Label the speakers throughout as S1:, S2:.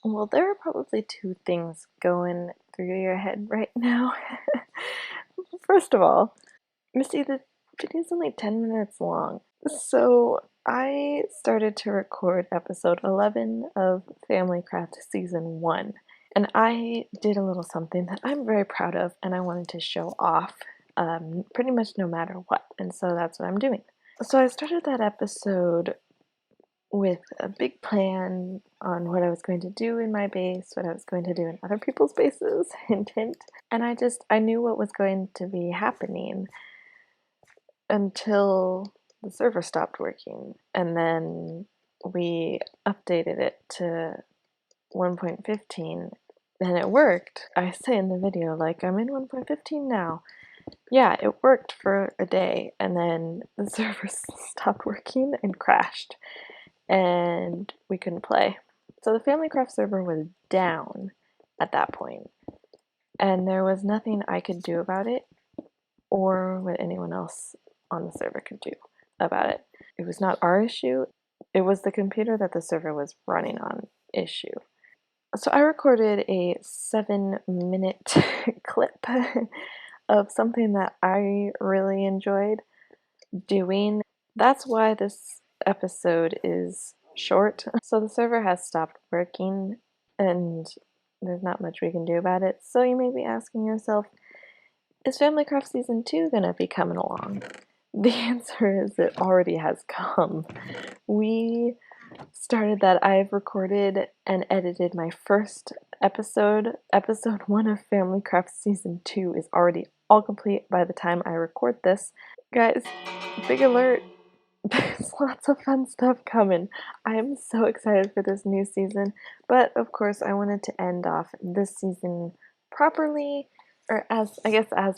S1: Well, there are probably two things going through your head right now. First of all, Misty, the video's only 10 minutes long. So I started to record episode 11 of Family Craft Season 1. And I did a little something that I'm very proud of and I wanted to show off pretty much no matter what. And so that's what I'm doing. So I started that episode with a big plan on what I was going to do in my base, what I was going to do in other people's bases, hint hint. And I knew what was going to be happening until the server stopped working. And then we updated it to 1.15 and it worked. I say in the video, like, I'm in 1.15 now. Yeah, it worked for a day and then the server stopped working and crashed and we couldn't play. So the Family Craft server was down at that point, and there was nothing I could do about it or what anyone else on the server could do about it. It was not our issue, it was the computer that the server was running on issue. So I recorded a 7-minute clip of something that I really enjoyed doing. That's why this episode is short. So the server has stopped working and there's not much we can do about it. So you may be asking yourself, is Family Craft Season 2 gonna be coming along? The answer is it already has come. We started that. I've recorded and edited my first episode. Episode 1 of Family Craft Season 2 is already all complete by the time I record this. Guys, big alert! There's lots of fun stuff coming. I am so excited for this new season, but of course I wanted to end off this season properly, or as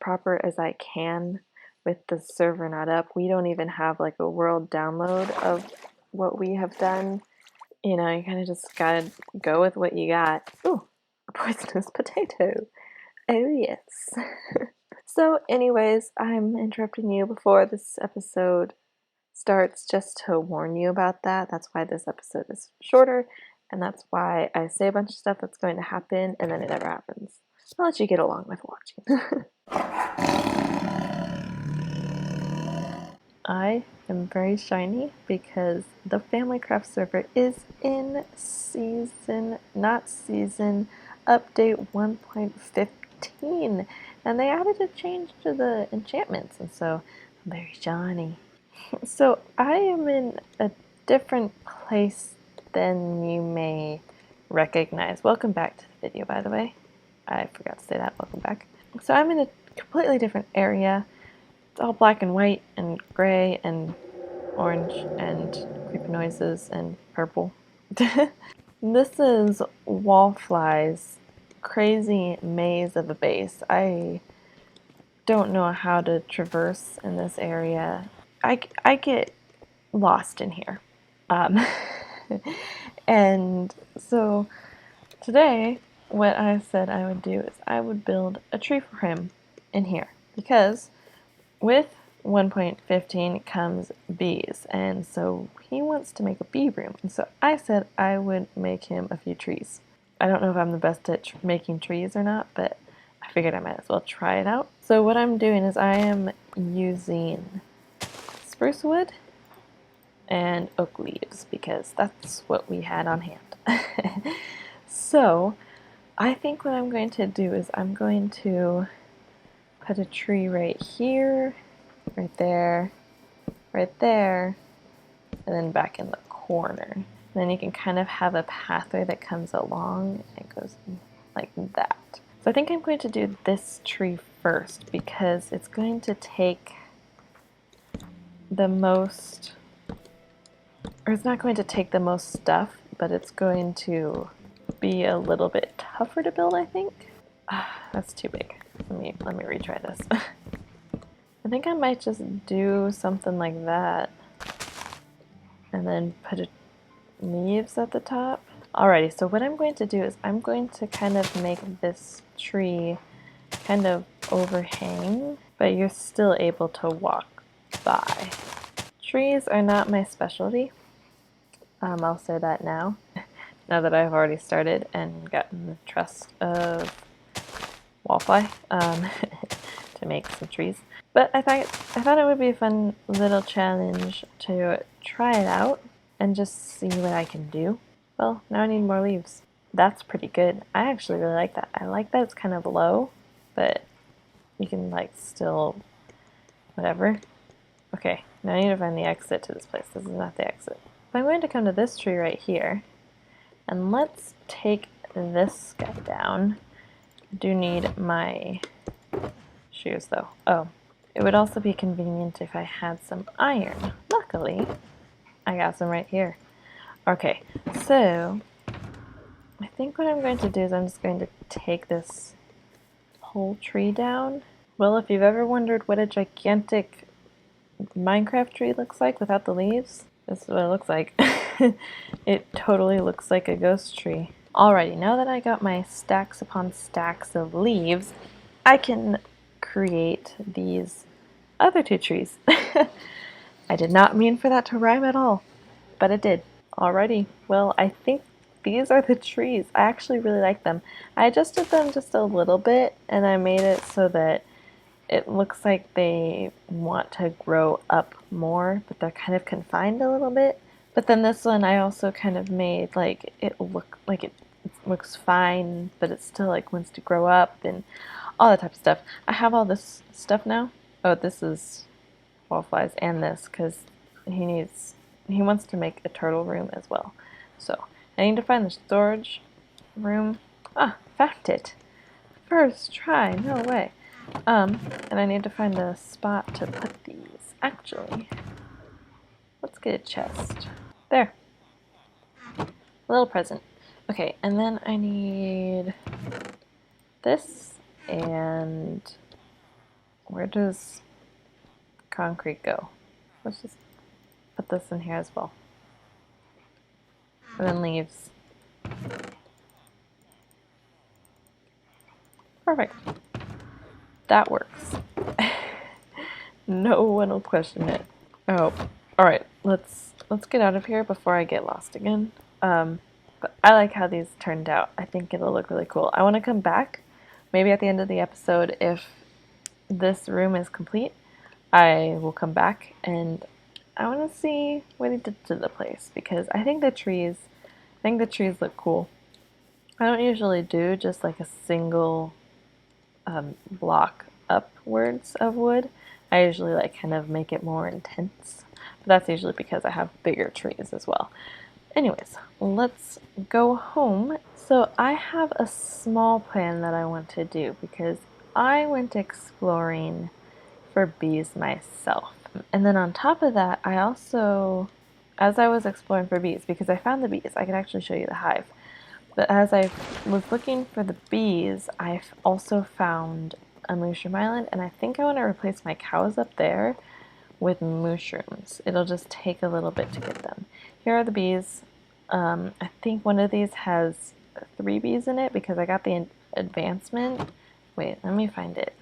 S1: proper as I can with the server not up. We don't even have like a world download of what we have done. You know, you kind of just gotta go with what you got. Ooh, a poisonous potato. Oh yes. So anyways, I'm interrupting you before this episode starts just to warn you about that. That's why this episode is shorter, and that's why I say a bunch of stuff that's going to happen and then it never happens. I'll let you get along with watching. I am very shiny because the Family Craft server is in not season, update 1.15, and they added a change to the enchantments, and so I'm very shiny. So I am in a different place than you may recognize. Welcome back to the video, by the way. I forgot to say that. Welcome back. So I'm in a completely different area. It's all black and white and gray and orange and creepy noises and purple. This is Wallfly's crazy maze of a base. I don't know how to traverse in this area. I get lost in here. Um, and so today, what I said I would do is I would build a tree for him in here because with 1.15 comes bees, and so he wants to make a bee room. And so I said I would make him a few trees. I don't know if I'm the best at making trees or not, but I figured I might as well try it out. So what I'm doing is I am using spruce wood and oak leaves because that's what we had on hand. So I think what I'm going to do is I'm going to put a tree right here, right there, and then back in the corner. And then you can kind of have a pathway that comes along and goes like that. So I think I'm going to do this tree first because it's going to take the most, or it's not going to take the most stuff, but it's going to be a little bit tougher to build, I think. That's too big. Let me retry this. I think I might just do something like that and then put leaves at the top. Alrighty, so what I'm going to do is I'm going to kind of make this tree kind of overhang, but you're still able to walk by. Trees are not my specialty. I'll say that now. now that I've already started and gotten the trust of Wallfly to make some trees. But I thought it would be a fun little challenge to try it out and just see what I can do. Well, now I need more leaves. That's pretty good. I actually really like that. I like that it's kind of low, but you can like still whatever. Okay, now I need to find the exit to this place. This is not the exit. So I'm going to come to this tree right here, and let's take this guy down. I do need my shoes though. Oh, it would also be convenient if I had some iron. Luckily, I got some right here. Okay, so I think what I'm going to do is I'm just going to take this whole tree down. Well, if you've ever wondered what a gigantic Minecraft tree looks like without the leaves, this is what it looks like. It totally looks like a ghost tree. Alrighty, now that I got my stacks upon stacks of leaves, I can create these other two trees. I did not mean for that to rhyme at all, but it did. Alrighty, well, I think these are the trees. I actually really like them. I adjusted them just a little bit, and I made it so that it looks like they want to grow up more, but they're kind of confined a little bit. But then this one I also kind of made like it look like it looks fine, but it still like wants to grow up and all that type of stuff. I have all this stuff now. Oh, this is Wallflies and this because he wants to make a turtle room as well. So I need to find the storage room. Ah, found it. First try, no way. And I need to find a spot to put these. Actually, let's get a chest. There. A little present. Okay, and then I need this, and where does concrete go? Let's just put this in here as well. And then leaves. Perfect. That works. No one will question it. Oh, alright, let's get out of here before I get lost again. But I like how these turned out. I think it'll look really cool. I want to come back, maybe at the end of the episode, if this room is complete, I will come back and I want to see what he did to the place because I think the trees look cool. I don't usually do just like a single block upwards of wood. I usually like kind of make it more intense, but that's usually because I have bigger trees as well. Anyways, let's go home. So I have a small plan that I want to do because I went exploring for bees myself. And then on top of that, I also, as I was exploring for bees, because I found the bees, I can actually show you the hive. But as I was looking for the bees, I've also found a mushroom island, and I think I want to replace my cows up there with mushrooms. It'll just take a little bit to get them. Here are the bees. I think one of these has 3 bees in it because I got the advancement. Wait, let me find it.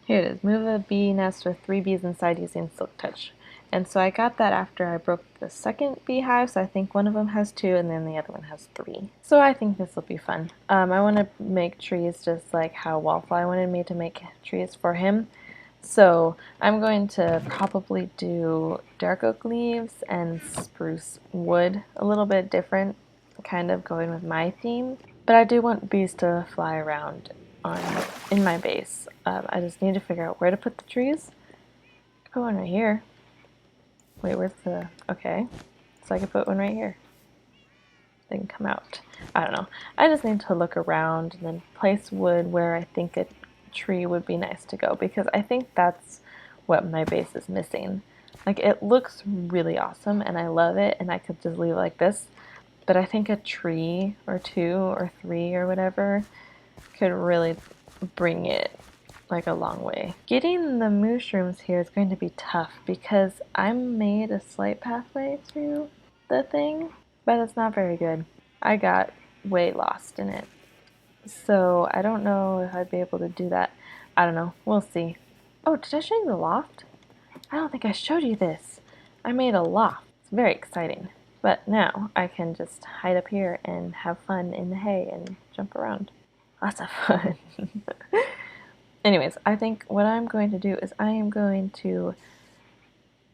S1: Here it is. Move a bee nest with 3 bees inside using Silk Touch. And so I got that after I broke the second beehive, so I think one of them has 2 and then the other one has 3. So I think this will be fun. I want to make trees just like how Wallfly wanted me to make trees for him. So I'm going to probably do dark oak leaves and spruce wood, a little bit different, kind of going with my theme. But I do want bees to fly around in my base. I just need to figure out where to put the trees. Put one right here. Wait, where's the... Okay. So I can put one right here. They can come out. I don't know. I just need to look around and then place wood where I think a tree would be nice to go because I think that's what my base is missing. Like, it looks really awesome and I love it and I could just leave it like this, but I think a tree or 2 or 3 or whatever could really bring it like a long way. Getting the mushrooms here is going to be tough because I made a slight pathway to the thing, but it's not very good. I got way lost in it. So I don't know if I'd be able to do that. I don't know. We'll see. Oh, did I show you the loft? I don't think I showed you this. I made a loft. It's very exciting. But now I can just hide up here and have fun in the hay and jump around. Lots of fun. Anyways, I think what I'm going to do is I am going to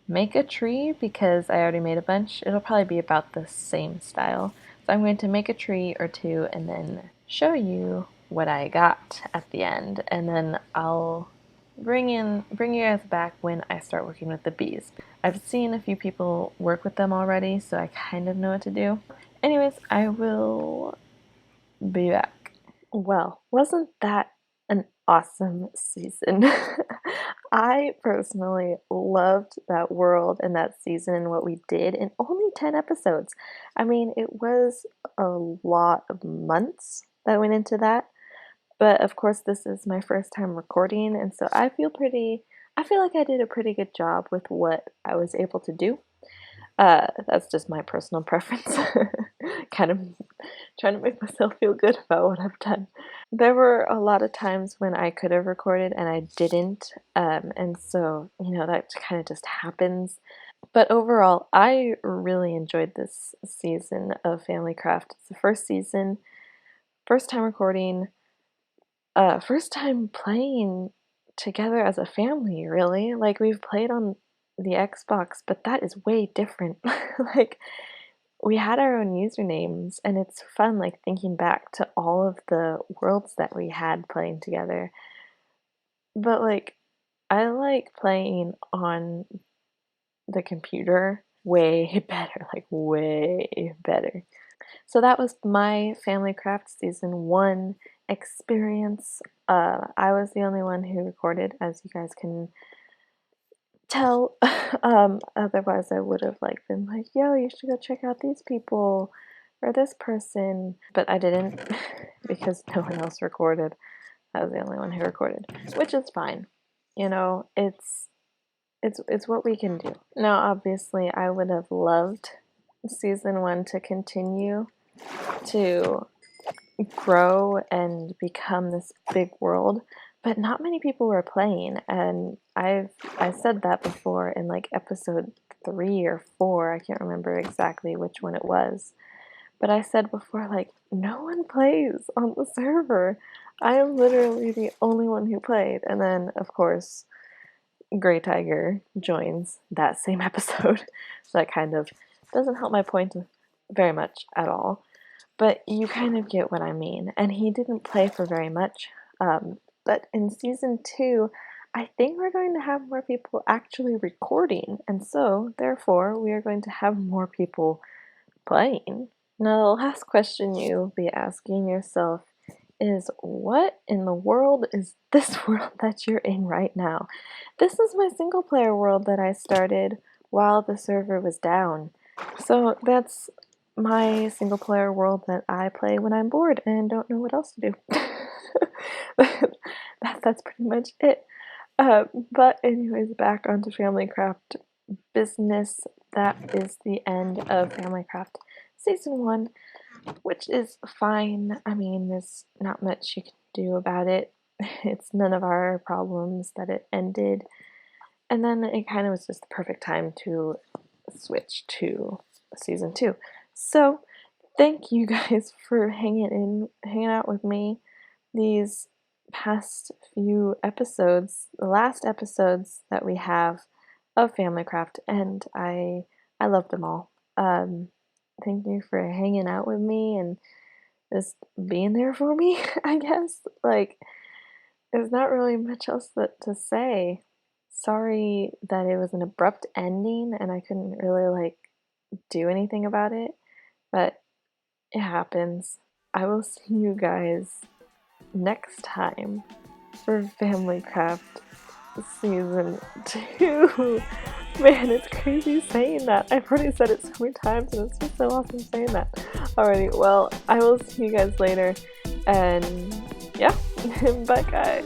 S1: make a tree because I already made a bunch. It'll probably be about the same style. So I'm going to make a tree or two and then show you what I got at the end, and then I'll bring you guys back when I start working with the bees. I've seen a few people work with them already, so I kind of know what to do. Anyways, I will be back. Well, wasn't that an awesome season? I personally loved that world and that season and what we did in only 10 episodes. I mean, it was a lot of months that went into that, but of course, this is my first time recording, and so I feel like I did a pretty good job with what I was able to do. That's just my personal preference. Kind of trying to make myself feel good about what I've done. There were a lot of times when I could have recorded and I didn't, and so, that kind of just happens. But overall, I really enjoyed this season of Family Craft. It's the first season, first time recording, first time playing together as a family, really. Like, we've played on the Xbox, but that is way different. Like, we had our own usernames, and it's fun, like, thinking back to all of the worlds that we had playing together. But, like, I like playing on the computer way better, like, way better. So that was my Family Craft Season 1 experience. I was the only one who recorded, as you guys can tell. Otherwise I would have been like, yo, you should go check out these people or this person, but I didn't because no one else recorded. I was the only one who recorded, which is fine. It's what we can do. Now, obviously, I would have loved Season 1 to continue to grow and become this big world, but not many people were playing, and I said that before in episode 3 or 4. I can't remember exactly which one it was, but I said before, no one plays on the server. I am literally the only one who played, and then of course Grey Tiger joins that same episode. So that kind of doesn't help my point very much at all. But you kind of get what I mean. And he didn't play for very much. But in Season 2, I think we're going to have more people actually recording. And so, therefore, we are going to have more people playing. Now, the last question you'll be asking yourself is, what in the world is this world that you're in right now? This is my single player world that I started while the server was down. So that's my single player world that I play when I'm bored and don't know what else to do. That's pretty much it. But anyways, back onto Family Craft business. That is the end of Family Craft Season 1, which is fine. I mean, there's not much you can do about it. It's none of our problems that it ended. And then it kind of was just the perfect time to switch to Season 2. So, thank you guys for hanging out with me these past few episodes, the last episodes that we have of Family Craft, and I loved them all. Thank you for hanging out with me and just being there for me, I guess. There's not really much else to say. Sorry that it was an abrupt ending and I couldn't really do anything about it, but it happens. I will see you guys next time for Family Craft Season 2. Man, it's crazy saying that. I've already said it so many times and it's just so awesome saying that. Alrighty, well, I will see you guys later, and yeah, bye guys.